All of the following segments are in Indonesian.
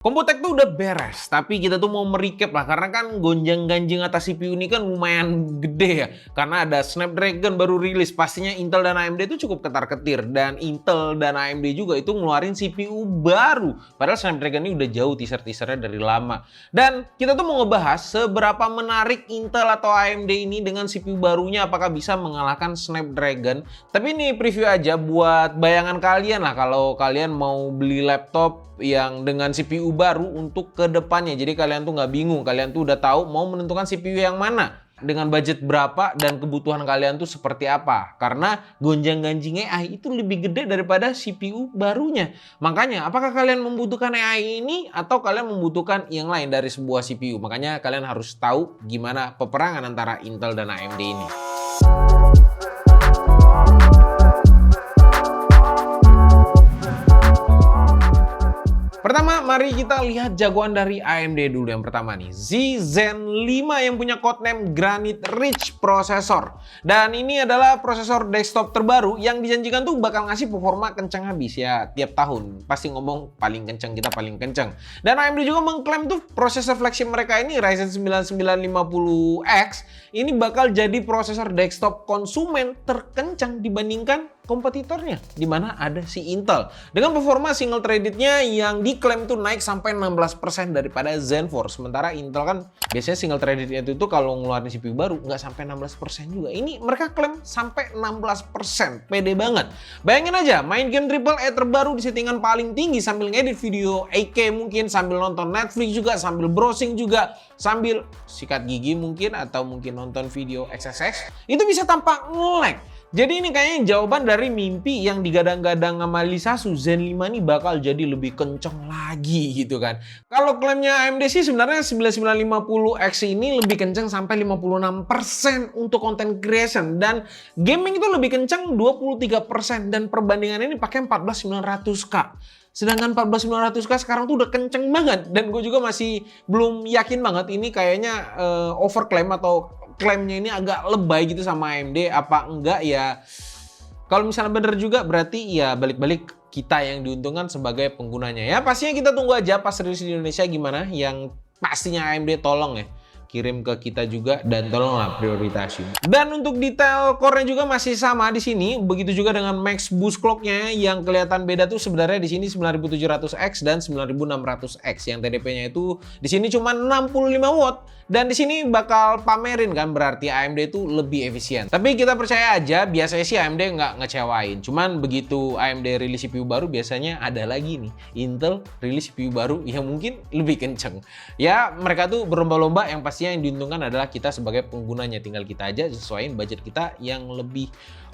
Komputek tuh udah beres, tapi kita tuh mau merecap lah karena kan gonjang-ganjing atas CPU ini kan lumayan gede ya. Karena ada Snapdragon baru rilis, pastinya Intel dan AMD itu cukup ketar-ketir. Dan Intel dan AMD juga itu ngeluarin CPU baru. Padahal Snapdragon ini udah jauh teaser-teasernya dari lama. Dan kita tuh mau ngebahas seberapa menarik Intel atau AMD ini dengan CPU barunya, apakah bisa mengalahkan Snapdragon. Tapi ini preview aja buat bayangan kalian lah kalau kalian mau beli laptop yang dengan CPU baru untuk kedepannya. Jadi kalian tuh nggak bingung, kalian tuh udah tahu mau menentukan CPU yang mana, dengan budget berapa, dan kebutuhan kalian tuh seperti apa. Karena gonjang-ganjing AI itu lebih gede daripada CPU barunya. Makanya apakah kalian membutuhkan AI ini atau kalian membutuhkan yang lain dari sebuah CPU? Makanya kalian harus tahu gimana peperangan antara Intel dan AMD ini. Pertama, mari kita lihat jagoan dari AMD dulu. Yang pertama nih, Zen 5 yang punya codename Granite Ridge Processor. Dan ini adalah prosesor desktop terbaru yang dijanjikan tuh bakal ngasih performa kencang habis ya tiap tahun. Pasti ngomong paling kencang, kita paling kencang. Dan AMD juga mengklaim tuh prosesor flagship mereka ini Ryzen 9 9950X ini bakal jadi prosesor desktop konsumen terkencang dibandingkan kompetitornya, di mana ada si Intel. Dengan performa single threadednya yang diklaim tuh naik sampai 16% daripada Zen 4. Sementara Intel kan biasanya single threadednya itu kalau ngeluarin CPU baru nggak sampai 16% juga. Ini mereka klaim sampai 16%. Pede banget. Bayangin aja, main game AAA terbaru di settingan paling tinggi sambil ngedit video 8K mungkin, sambil nonton Netflix juga, sambil browsing juga, sambil sikat gigi mungkin, atau mungkin nonton video XXX. Itu bisa tanpa nge-lag. Jadi ini kayaknya jawaban dari mimpi yang digadang-gadang sama Lisasu, Zen 5 ini bakal jadi lebih kenceng lagi gitu kan. Kalau klaimnya AMD sih sebenarnya 9950X ini lebih kenceng sampai 56% untuk content creation. Dan gaming itu lebih kenceng 23%. Dan perbandingan ini pakai 14900K. Sedangkan 14900K sekarang tuh udah kenceng banget. Dan gue juga masih belum yakin banget ini kayaknya overclaim atau klaimnya ini agak lebay gitu sama AMD. Apa enggak ya? Kalau misalnya bener juga berarti ya balik-balik kita yang diuntungkan sebagai penggunanya. Ya pastinya kita tunggu aja pas rilis di Indonesia gimana. Yang pastinya AMD tolong ya kirim ke kita juga, dan tolonglah prioritasin. Dan untuk detail core-nya juga masih sama di sini. Begitu juga dengan max boost clock-nya, yang kelihatan beda tuh sebenarnya di sini 9700X dan 9600X. Yang TDP-nya itu di sini cuma 65 watt. Dan di sini bakal pamerin kan, berarti AMD itu lebih efisien. Tapi kita percaya aja, biasanya sih AMD nggak ngecewain. Cuman begitu AMD rilis CPU baru, biasanya ada lagi nih Intel rilis CPU baru yang mungkin lebih kenceng. Ya mereka tuh berlomba-lomba, yang pastinya yang diuntungkan adalah kita sebagai penggunanya. Tinggal kita aja sesuaiin budget kita yang lebih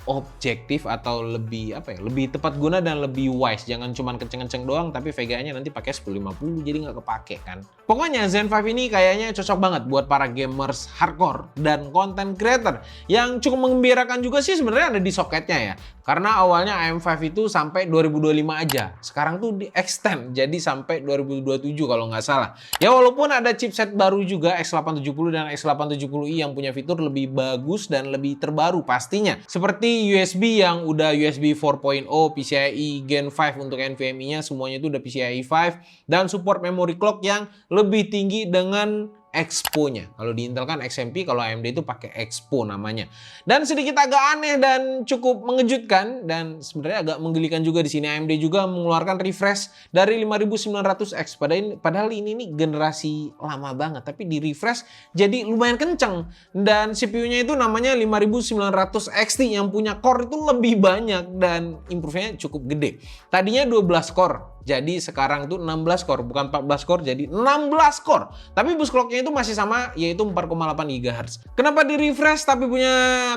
objektif atau lebih apa ya, lebih tepat guna dan lebih wise. Jangan cuma kenceng-kenceng doang tapi VGA-nya nanti pakai 1050 jadi nggak kepake kan. Pokoknya Zen 5 ini kayaknya cocok banget buat para gamers hardcore dan content creator. Yang cukup mengembirakan juga sih sebenarnya ada di soketnya ya. Karena awalnya AM5 itu sampai 2025 aja. Sekarang tuh di extend jadi sampai 2027 kalau nggak salah. Ya walaupun ada chipset baru juga X870 dan X870i yang punya fitur lebih bagus dan lebih terbaru pastinya. Seperti USB yang udah USB 4.0, PCIe Gen 5 untuk NVMe-nya semuanya itu udah PCIe 5, dan support memory clock yang lebih tinggi dengan Expo-nya. Kalau di Intel kan XMP, kalau AMD itu pakai Expo namanya. Dan sedikit agak aneh dan cukup mengejutkan, dan sebenarnya agak menggelikan juga di sini, AMD juga mengeluarkan refresh dari 5900X. Padahal ini nih generasi lama banget, tapi di refresh jadi lumayan kenceng. Dan CPU-nya itu namanya 5900 XT yang punya core itu lebih banyak dan improve-nya cukup gede. Tadinya 12 core. Jadi sekarang tuh 16 core, bukan 14 core, jadi 16 core. Tapi boost clock-nya itu masih sama, yaitu 4,8 GHz. Kenapa di refresh tapi punya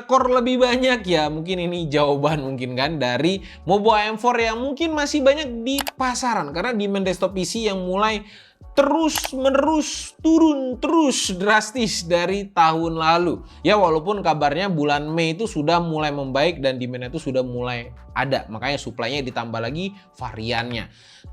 core lebih banyak ya? Mungkin ini jawaban mungkin kan dari Mobo AM4 yang mungkin masih banyak di pasaran. Karena demand desktop PC yang mulai terus-menerus turun terus drastis dari tahun lalu. Ya walaupun kabarnya bulan Mei itu sudah mulai membaik dan demand itu sudah mulai ada. Makanya supply-nya ditambah lagi variannya.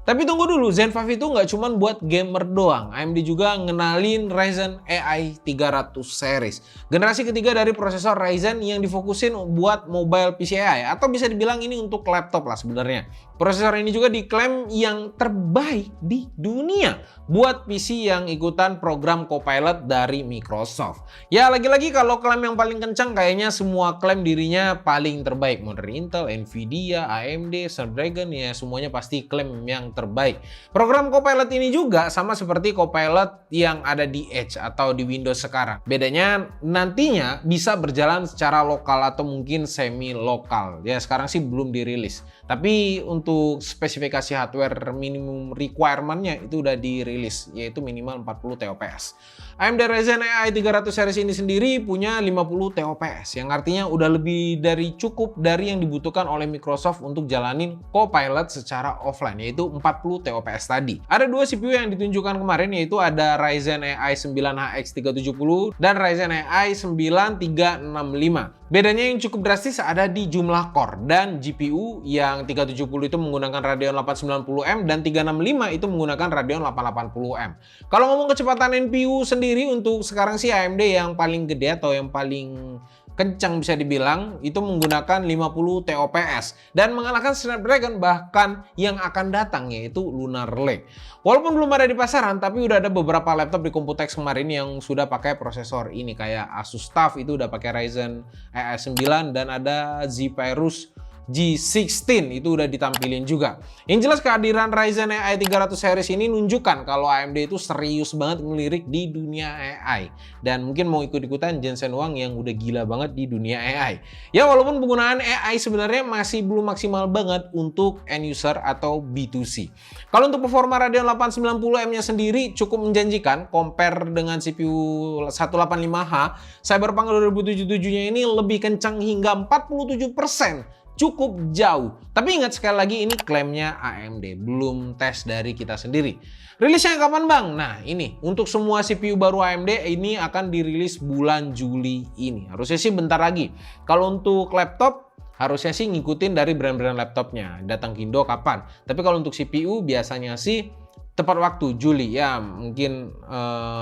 Tapi tunggu dulu, Zen 5 itu nggak cuma buat gamer doang. AMD juga ngenalin Ryzen AI 300 series. Generasi ketiga dari prosesor Ryzen yang difokusin buat mobile PCI. Atau bisa dibilang ini untuk laptop lah sebenarnya. Prosesor ini juga diklaim yang terbaik di dunia buat PC yang ikutan program Copilot dari Microsoft. Ya lagi-lagi kalau klaim yang paling kencang kayaknya semua klaim dirinya paling terbaik. Mau dari Intel, Nvidia, AMD, Snapdragon ya semuanya pasti klaim yang terbaik. Program Copilot ini juga sama seperti Copilot yang ada di Edge atau di Windows sekarang. Bedanya nantinya bisa berjalan secara lokal atau mungkin semi lokal. Ya sekarang sih belum dirilis. Tapi untuk spesifikasi hardware minimum requirement-nya itu udah dirilis, yaitu minimal 40 TOPS. AMD Ryzen AI 300 series ini sendiri punya 50 TOPS, yang artinya udah lebih dari cukup dari yang dibutuhkan oleh Microsoft untuk jalanin Copilot secara offline, yaitu 40 TOPS tadi. Ada dua CPU yang ditunjukkan kemarin, yaitu ada Ryzen AI 9HX 370 dan Ryzen AI 9365. Bedanya yang cukup drastis ada di jumlah core dan GPU yang 370 itu menggunakan Radeon 890M dan 365 itu menggunakan Radeon 880M. Kalau ngomong kecepatan NPU sendiri untuk sekarang sih AMD yang paling gede atau yang paling kencang bisa dibilang itu menggunakan 50 TOPS dan mengalahkan Snapdragon bahkan yang akan datang yaitu Lunar Lake. Walaupun belum ada di pasaran tapi udah ada beberapa laptop di Computex kemarin yang sudah pakai prosesor ini kayak Asus TUF itu udah pakai Ryzen AI 9 dan ada Zephyrus G16 itu udah ditampilin juga. Yang jelas kehadiran Ryzen AI 300 series ini nunjukkan kalau AMD itu serius banget ngelirik di dunia AI. Dan mungkin mau ikut-ikutan Jensen Huang yang udah gila banget di dunia AI. Ya walaupun penggunaan AI sebenarnya masih belum maksimal banget untuk end user atau B2C. Kalau untuk performa Radeon 890M-nya sendiri cukup menjanjikan compare dengan CPU 185H, Cyberpunk 2077-nya ini lebih kencang hingga 47%. Cukup jauh. Tapi ingat sekali lagi ini klaimnya AMD, belum tes dari kita sendiri. Rilisnya kapan bang? Nah ini, untuk semua CPU baru AMD ini akan dirilis bulan Juli ini. Harusnya sih bentar lagi. Kalau untuk laptop, harusnya sih ngikutin dari brand-brand laptopnya. Datang ke Indo kapan. Tapi kalau untuk CPU biasanya sih tepat waktu Juli ya, mungkin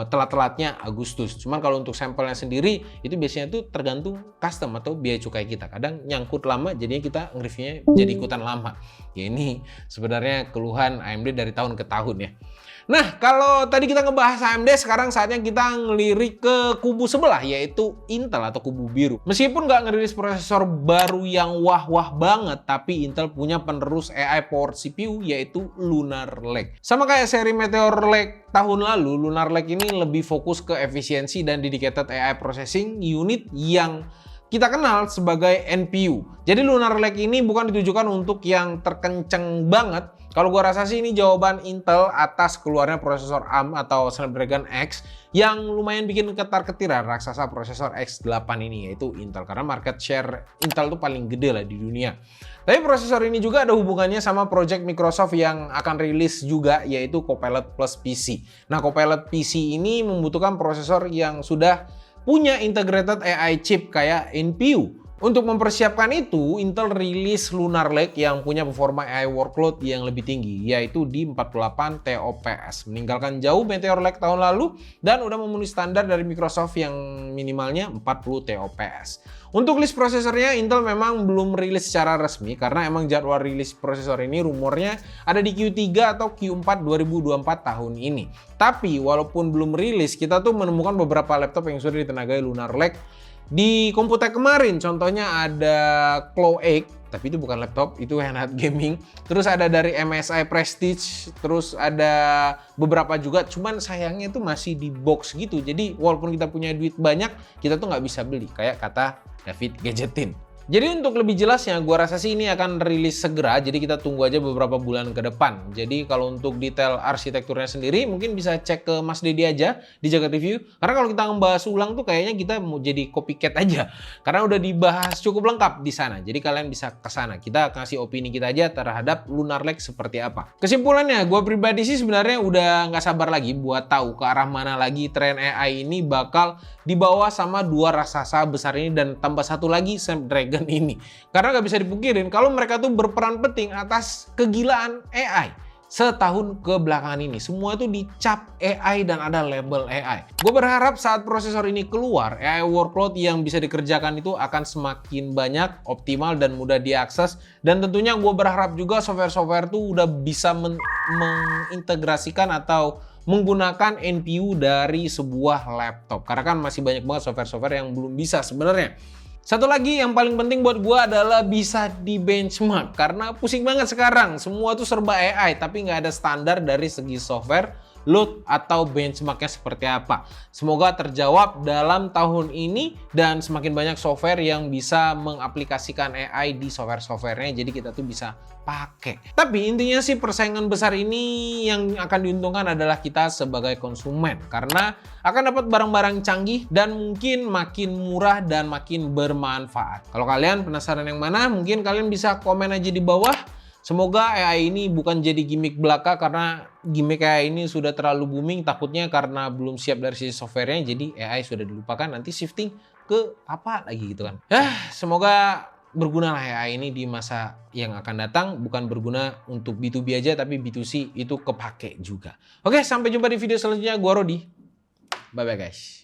telat-telatnya Agustus. Cuman kalau untuk sampelnya sendiri itu biasanya tuh tergantung custom atau biaya cukai kita. Kadang nyangkut lama jadinya kita nge-reviewnya jadi ikutan lama. Ya ini sebenarnya keluhan AMD dari tahun ke tahun ya. Nah, kalau tadi kita ngebahas AMD, sekarang saatnya kita ngelirik ke kubu sebelah, yaitu Intel atau kubu biru. Meskipun nggak ngerilis prosesor baru yang wah-wah banget, tapi Intel punya penerus AI powered CPU, yaitu Lunar Lake. Sama kayak seri Meteor Lake tahun lalu, Lunar Lake ini lebih fokus ke efisiensi dan dedicated AI processing unit yang kita kenal sebagai NPU. Jadi Lunar Lake ini bukan ditujukan untuk yang terkenceng banget. Kalau gua rasa sih ini jawaban Intel atas keluarnya prosesor ARM atau Snapdragon X yang lumayan bikin ketar-ketiran raksasa prosesor X8 ini, yaitu Intel. Karena market share Intel tuh paling gede lah di dunia. Tapi prosesor ini juga ada hubungannya sama project Microsoft yang akan rilis juga, yaitu Copilot Plus PC. Nah, Copilot PC ini membutuhkan prosesor yang sudah punya integrated AI chip kayak NPU. Untuk mempersiapkan itu, Intel rilis Lunar Lake yang punya performa AI workload yang lebih tinggi, yaitu di 48 TOPS. Meninggalkan jauh Meteor Lake tahun lalu dan udah memenuhi standar dari Microsoft yang minimalnya 40 TOPS. Untuk list prosesornya, Intel memang belum rilis secara resmi karena emang jadwal rilis prosesor ini rumornya ada di Q3 atau Q4 2024 tahun ini. Tapi walaupun belum rilis, kita tuh menemukan beberapa laptop yang sudah ditenagai Lunar Lake di Computex kemarin. Contohnya ada Claw 8, tapi itu bukan laptop, itu handheld gaming. Terus ada dari MSI Prestige, terus ada beberapa juga, cuman sayangnya itu masih di box gitu. Jadi walaupun kita punya duit banyak, kita tuh nggak bisa beli, kayak kata David Gadgetin. Jadi untuk lebih jelasnya, gua rasa sih ini akan rilis segera, jadi kita tunggu aja beberapa bulan ke depan. Jadi kalau untuk detail arsitekturnya sendiri, mungkin bisa cek ke Mas Dedi aja di Jagat Review. Karena kalau kita ngebahas ulang tuh kayaknya kita mau jadi copycat aja. Karena udah dibahas cukup lengkap di sana, jadi kalian bisa ke sana. Kita kasih opini kita aja terhadap Lunar Lake seperti apa. Kesimpulannya, gua pribadi sih sebenarnya udah nggak sabar lagi buat tahu ke arah mana lagi tren AI ini bakal dibawa sama dua raksasa besar ini dan tambah satu lagi Snapdragon ini. Karena nggak bisa dipungkirin kalau mereka tuh berperan penting atas kegilaan AI. setahun ke belakangan ini. Semua itu dicap AI dan ada label AI. Gue berharap saat prosesor ini keluar, AI workload yang bisa dikerjakan itu akan semakin banyak, optimal, dan mudah diakses. Dan tentunya gue berharap juga software-software itu udah bisa mengintegrasikan atau menggunakan NPU dari sebuah laptop. Karena kan masih banyak banget software-software yang belum bisa sebenarnya. Satu lagi yang paling penting buat gue adalah bisa di benchmark. Karena pusing banget sekarang, semua tuh serba AI, tapi nggak ada standar dari segi software, load, atau benchmarknya seperti apa. Semoga terjawab dalam tahun ini dan semakin banyak software yang bisa mengaplikasikan AI di software-softwarenya, jadi kita tuh bisa pakai. Tapi intinya sih persaingan besar ini yang akan diuntungkan adalah kita sebagai konsumen, karena akan dapat barang-barang canggih dan mungkin makin murah dan makin bermanfaat. Kalau kalian penasaran yang mana, mungkin kalian bisa komen aja di bawah. Semoga AI ini bukan jadi gimmick belaka, karena gimmick AI ini sudah terlalu booming. Takutnya karena belum siap dari sisi softwarenya, jadi AI sudah dilupakan, nanti shifting ke apa lagi gitu kan. Semoga berguna lah AI ini di masa yang akan datang. Bukan berguna untuk B2B aja, tapi B2C itu kepake juga. Oke, sampai jumpa di video selanjutnya. Gua Rodi. Bye-bye guys.